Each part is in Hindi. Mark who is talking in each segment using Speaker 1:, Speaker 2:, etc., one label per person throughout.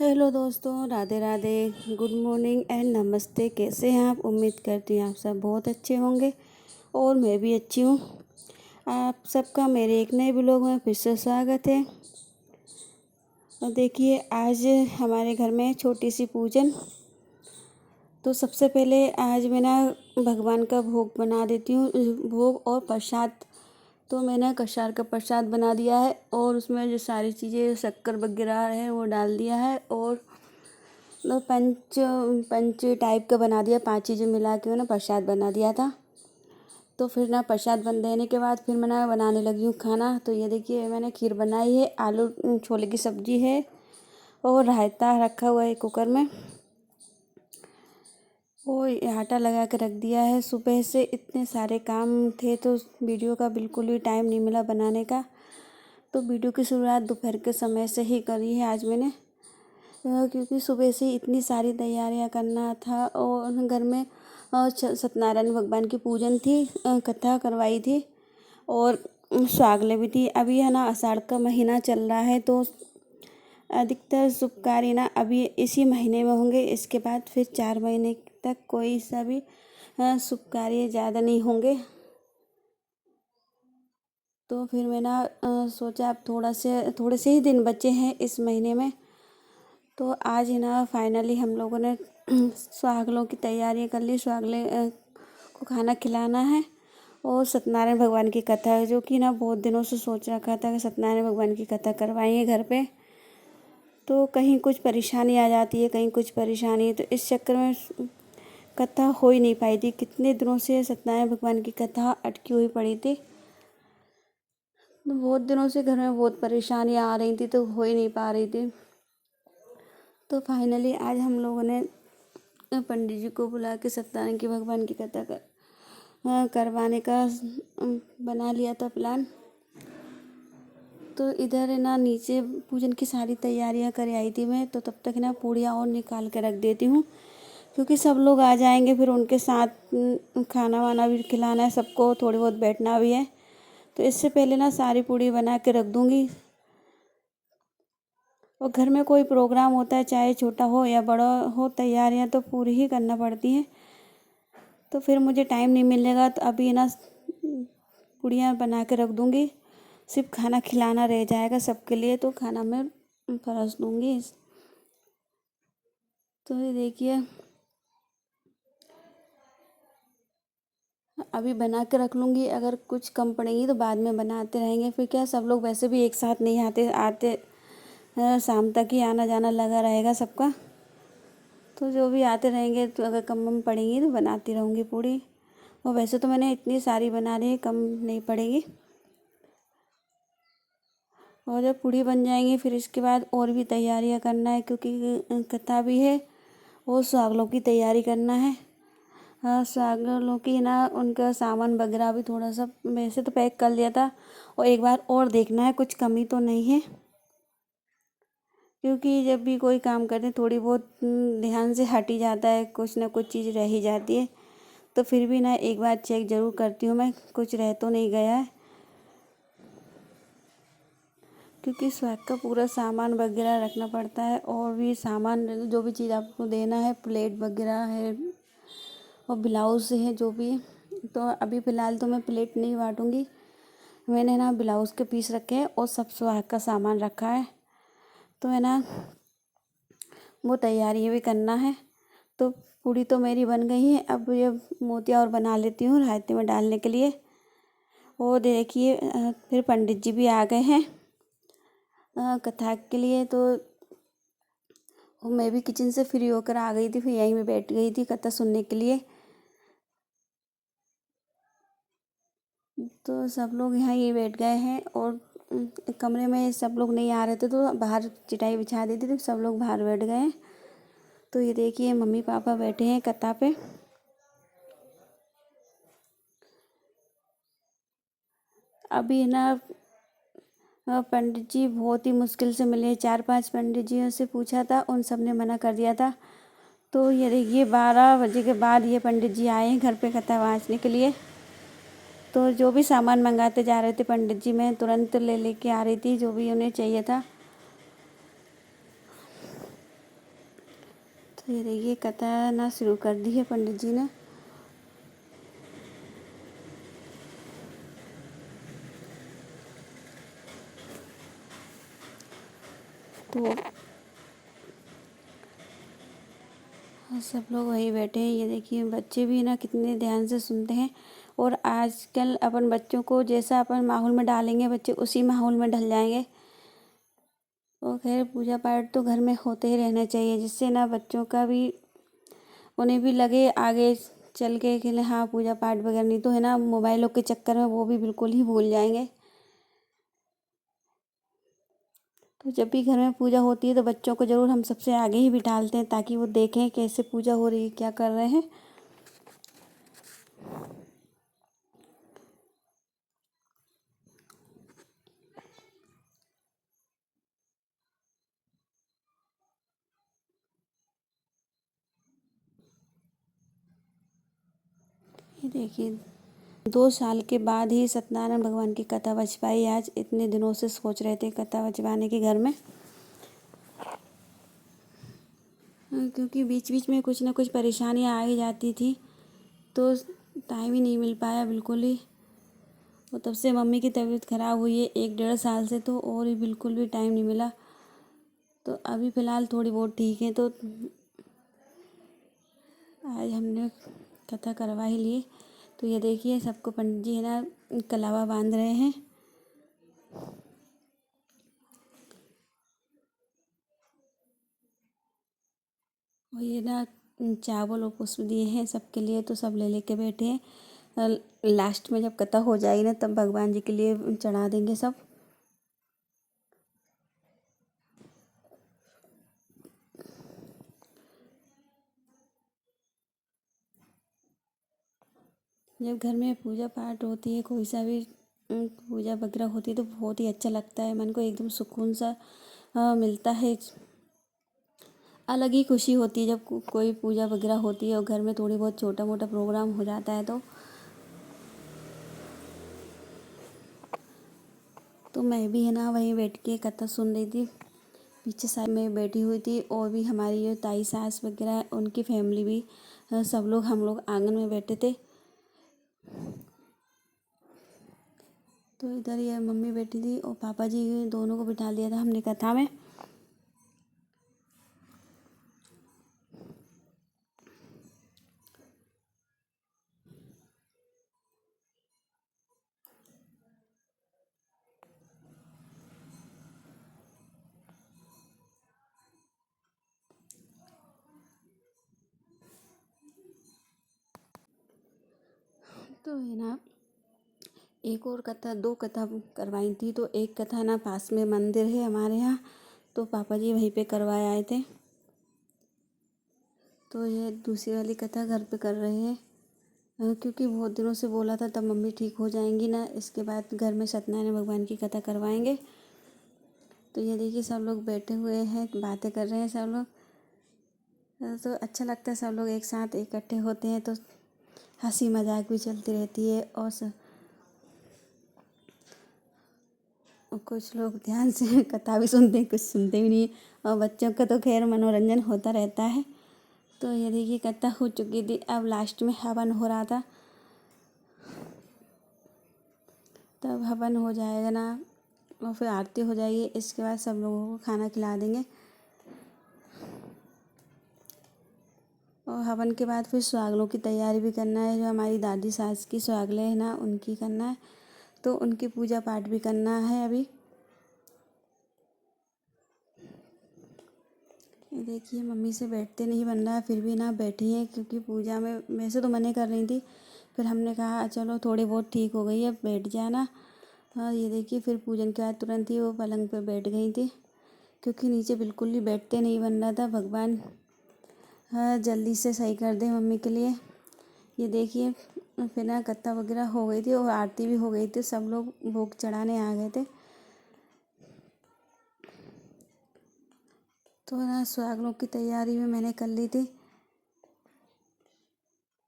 Speaker 1: हेलो दोस्तों, Radhe Radhe. Good morning and नमस्ते। कैसे हैं आप? उम्मीद करती हूँ आप सब बहुत अच्छे होंगे और मैं भी अच्छी हूँ। आप सबका मेरे एक नए ब्लॉग में फिर से स्वागत है। और देखिए, आज हमारे घर में छोटी सी पूजन। तो सबसे पहले आज मैं ना भगवान का भोग बना देती हूँ, भोग और प्रसाद। तो मैंने कसार का प्रसाद बना दिया है और उसमें जो सारी चीज़ें शक्कर वगैरह है वो डाल दिया है और मतलब पंच पंच टाइप का बना दिया। 5 चीज़ें मिला के मैंने प्रसाद बना दिया था। तो फिर ना प्रसाद बन देने के बाद फिर मैं ना बनाने लगी हूँ खाना। तो ये देखिए, मैंने खीर बनाई है, आलू छोले की सब्जी है और रायता रखा हुआ है कुकर में। वो आटा लगा के रख दिया है। सुबह से इतने सारे काम थे तो वीडियो का बिल्कुल भी टाइम नहीं मिला बनाने का। तो वीडियो की शुरुआत दोपहर के समय से ही करी है आज मैंने, क्योंकि सुबह से इतनी सारी तैयारियां करना था और घर में सत्यनारायण भगवान की पूजन थी, कथा करवाई थी और स्वागले भी थी। अभी है ना आषाढ़ का महीना चल रहा है तो अधिकतर शुभ कार्य ना अभी इसी महीने में होंगे। इसके बाद फिर 4 महीने तक कोई सा भी शुभ कार्य ज़्यादा नहीं होंगे। तो फिर मैं ना सोचा अब थोड़े से ही दिन बचे हैं इस महीने में। तो आज ही ना फाइनली हम लोगों ने सुहागलों की तैयारी कर ली। सुहागले को खाना खिलाना है और सत्यनारायण भगवान की कथा है, जो कि ना बहुत दिनों से सोच रखा था कि सत्यनारायण भगवान की कथा करवाएंगे घर पे। तो कहीं कुछ परेशानी आ जाती है, कहीं कुछ परेशानी, तो इस चक्कर में कथा हो ही नहीं पाई थी। कितने दिनों से सत्यनारायण भगवान की कथा अटकी हुई पड़ी थी। तो बहुत दिनों से घर में बहुत परेशानियाँ आ रही थी तो हो ही नहीं पा रही थी। तो फाइनली आज हम लोगों ने पंडित जी को बुला के सत्यनारायण की भगवान की कथा करवाने का बना लिया था प्लान। तो इधर है ना नीचे पूजन की सारी तैयारियां कर आई थी मैं। तो तब तक ना पूड़ियाँ और निकाल के रख देती हूँ, क्योंकि सब लोग आ जाएंगे फिर उनके साथ खाना वाना भी खिलाना है सबको, थोड़ी बहुत बैठना भी है। तो इससे पहले ना सारी पूड़ी बना के रख दूँगी। और घर में कोई प्रोग्राम होता है, चाहे छोटा हो या बड़ा हो, तैयारियां तो पूरी ही करना पड़ती हैं। तो फिर मुझे टाइम नहीं मिलेगा तो अभी ना पूड़ियाँ बना के रख दूँगी। सिर्फ खाना खिलाना रह जाएगा सबके लिए, तो खाना मैं परोस दूँगी। तो ये देखिए, अभी बना के रख लूँगी। अगर कुछ कम पड़ेंगी तो बाद में बनाते रहेंगे। फिर क्या, सब लोग वैसे भी एक साथ नहीं आते शाम तक ही आना जाना लगा रहेगा सबका। तो जो भी आते रहेंगे तो अगर कम पड़ेंगी तो बनाती रहूँगी पूड़ी। और वैसे तो मैंने इतनी सारी बना ली है, कम नहीं पड़ेगी। और जब पूड़ी बन जाएंगी फिर इसके बाद और भी तैयारियां करना है, क्योंकि कथा भी है और सुहागलों की तैयारी करना है। हाँ, सुहागलों की ना उनका सामान वगैरह भी थोड़ा सा वैसे तो पैक कर लिया था और एक बार और देखना है कुछ कमी तो नहीं है, क्योंकि जब भी कोई काम करते हैं थोड़ी बहुत ध्यान से हट ही जाता है, कुछ ना कुछ चीज़ रह ही जाती है। तो फिर भी ना एक बार चेक ज़रूर करती हूँ मैं, कुछ रह तो नहीं गया है। क्योंकि स्वैग का पूरा सामान वगैरह रखना पड़ता है और भी सामान जो भी चीज़ आपको देना है, प्लेट वगैरह है और ब्लाउज़ है जो भी। तो अभी फ़िलहाल तो मैं प्लेट नहीं बांटूँगी। मैंने ना ब्लाउज़ के पीस रखे हैं और सब स्वैग का सामान रखा है। तो है ना, वो तैयारी भी करना है। तो पूड़ी तो मेरी बन गई है। अब ये मोतिया और बना लेती हूँ रायते में डालने के लिए। वो देखिए, फिर पंडित जी भी आ गए हैं कथा के लिए। तो मैं भी किचन से फ्री होकर आ गई थी, फिर यहीं में बैठ गई थी कथा सुनने के लिए। तो सब लोग यहाँ ही बैठ गए हैं और कमरे में सब लोग नहीं आ रहे थे तो बाहर चटाई बिछा दी थी तो सब लोग बाहर बैठ गए हैं। तो ये देखिए, मम्मी पापा बैठे हैं कथा पे। अभी ना पंडित जी बहुत ही मुश्किल से मिले। 4-5 पंडित जियों से पूछा था, उन सब ने मना कर दिया था। तो ये देखिए, 12 बजे के बाद ये पंडित जी आए हैं घर पे कथा वाँचने के लिए। तो जो भी सामान मंगाते जा रहे थे पंडित जी, मैं तुरंत ले लेके आ रही थी जो भी उन्हें चाहिए था। तो ये देखिए कथा ना शुरू कर दी है पंडित जी ने। तो सब लोग वहीं बैठे हैं। ये देखिए बच्चे भी ना कितने ध्यान से सुनते हैं। और आजकल अपन बच्चों को जैसा अपन माहौल में डालेंगे बच्चे उसी माहौल में ढल जाएंगे। और खैर पूजा पाठ तो घर में होते ही रहना चाहिए, जिससे ना बच्चों का भी उन्हें भी लगे आगे चल के हाँ पूजा पाठ वगैरह। नहीं तो है ना मोबाइलों के चक्कर में वो भी बिल्कुल ही भूल जाएंगे। तो जब भी घर में पूजा होती है तो बच्चों को ज़रूर हम सबसे आगे ही बिठालते हैं, ताकि वो देखें कैसे पूजा हो रही है, क्या कर रहे हैं। ये देखिए 2 साल के बाद ही सत्यनारायण भगवान की कथा बच पाई आज। इतने दिनों से सोच रहे थे कथा बचवाने के घर में। क्योंकि बीच बीच में कुछ ना कुछ परेशानियां आ ही जाती थी, तो टाइम ही नहीं मिल पाया बिल्कुल ही। और तब से मम्मी की तबीयत ख़राब हुई है 1-1.5 साल से, तो और ही बिल्कुल भी टाइम नहीं मिला। तो अभी फ़िलहाल थोड़ी बहुत ठीक है, तो आज हमने कथा करवा ही ली। तो ये देखिए सबको पंडित जी है ना कलावा बांध रहे हैं। और ये ना चावल और पुष्प दिए हैं सबके लिए, तो सब ले लेके बैठे हैं। लास्ट में जब कथा हो जाएगी ना तब भगवान जी के लिए चढ़ा देंगे सब। जब घर में पूजा पाठ होती है, कोई सा भी पूजा वगैरह होती है, तो बहुत ही अच्छा लगता है। मन को एकदम सुकून सा मिलता है। अलग ही खुशी होती है जब कोई पूजा वगैरह होती है और घर में थोड़ी बहुत छोटा मोटा प्रोग्राम हो जाता है। तो मैं भी है ना वहीं बैठ के कथा सुन रही थी। पीछे साइड में बैठी हुई थी, और भी हमारी जो ताई सास वगैरह उनकी फैमिली भी सब लोग हम लोग आंगन में बैठे थे। तो इधर ये मम्मी बैठी थी और पापा जी दोनों को बिठा दिया था हमने कथा में। तो ये ना एक और कथा, 2 कथा करवाई थी। तो एक कथा ना पास में मंदिर है हमारे यहाँ, तो पापा जी वहीं पे करवाए आए थे। तो ये दूसरी वाली कथा घर पे कर रहे हैं। क्योंकि बहुत दिनों से बोला था, तब मम्मी ठीक हो जाएंगी ना, इसके बाद घर में सत्यनारायण भगवान की कथा करवाएंगे। तो ये देखिए सब लोग बैठे हुए हैं, बातें कर रहे हैं सब लोग। तो अच्छा लगता है सब लोग एक साथ इकट्ठे होते हैं, तो हंसी मजाक भी चलती रहती है। और कुछ लोग ध्यान से कथा भी सुनते हैं, कुछ सुनते भी नहीं। और बच्चों का तो खैर मनोरंजन होता रहता है। तो ये देखिए कथा हो चुकी थी, अब लास्ट में हवन हो रहा था। तब हवन हो जाएगा ना और फिर आरती हो जाएगी, इसके बाद सब लोगों को खाना खिला देंगे। और हवन के बाद फिर सुहागनों की तैयारी भी करना है। जो हमारी दादी सास की सुहागले है ना, उनकी करना है, तो उनकी पूजा पाठ भी करना है अभी। ये देखिए मम्मी से बैठते नहीं बन रहा है, फिर भी ना बैठी है, क्योंकि पूजा में वैसे तो मना कर रही थी, फिर हमने कहा चलो थोड़ी बहुत ठीक हो गई है, बैठ जाना। हाँ ये देखिए फिर पूजन के बाद तुरंत ही वो पलंग पे बैठ गई थी, क्योंकि नीचे बिल्कुल ही बैठते नहीं बन रहा था। भगवान हाँ जल्दी से सही कर दे मम्मी के लिए। ये देखिए फिर ना कथा वगैरह हो गई थी और आरती भी हो गई थी, सब लोग भोग चढ़ाने आ गए थे। तो ना सुहागनों की तैयारी में मैंने कर ली थी।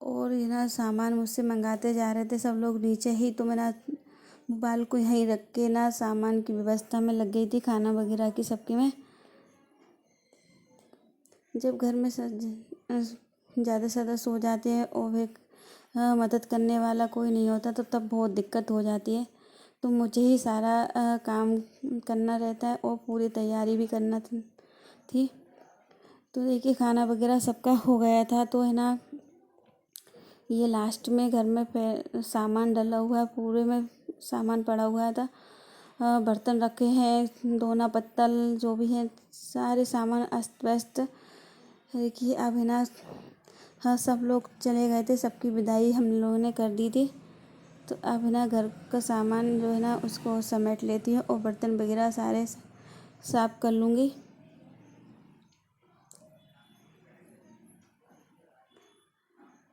Speaker 1: और ये ना सामान मुझसे मंगाते जा रहे थे सब लोग नीचे ही, तो मैं ना मोबाइल को यहीं रख के ना सामान की व्यवस्था में लग गई थी, खाना वगैरह की सबकी में। जब घर में ज़्यादा सदस्य हो जाते हैं और फिर मदद करने वाला कोई नहीं होता तो तब बहुत दिक्कत हो जाती है। तो मुझे ही सारा काम करना रहता है और पूरी तैयारी भी करना थी। तो देखिए खाना वगैरह सबका हो गया था, तो है ना ये लास्ट में घर में सामान डला हुआ है, पूरे में सामान पड़ा हुआ था। बर्तन रखे हैं, दोना पत्तल जो भी है सारे सामान अस्त व्यस्त। देखिए अब है ना, हाँ सब लोग चले गए थे, सबकी विदाई हम लोगों ने कर दी थी। तो अब है ना घर का सामान जो है ना उसको समेट लेती हूँ और बर्तन वगैरह सारे साफ कर लूँगी।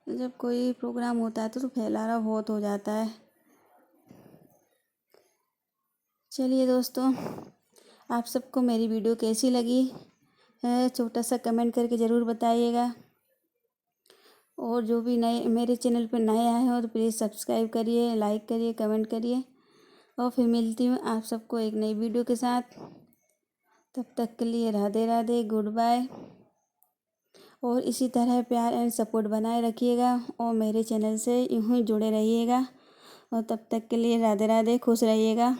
Speaker 1: जब कोई प्रोग्राम होता है तो फैलाना बहुत हो जाता है। चलिए दोस्तों, आप सबको मेरी वीडियो कैसी लगी है छोटा सा कमेंट करके ज़रूर बताइएगा। और जो भी नए मेरे चैनल पर नए आए हो तो प्लीज़ सब्सक्राइब करिए, लाइक करिए, कमेंट करिए। और फिर मिलती हूँ आप सबको एक नई वीडियो के साथ। तब तक के लिए राधे राधे, गुड बाय। और इसी तरह प्यार एंड सपोर्ट बनाए रखिएगा और मेरे चैनल से यूँ ही जुड़े रहिएगा। और तब तक के लिए राधे राधे, खुश रहिएगा।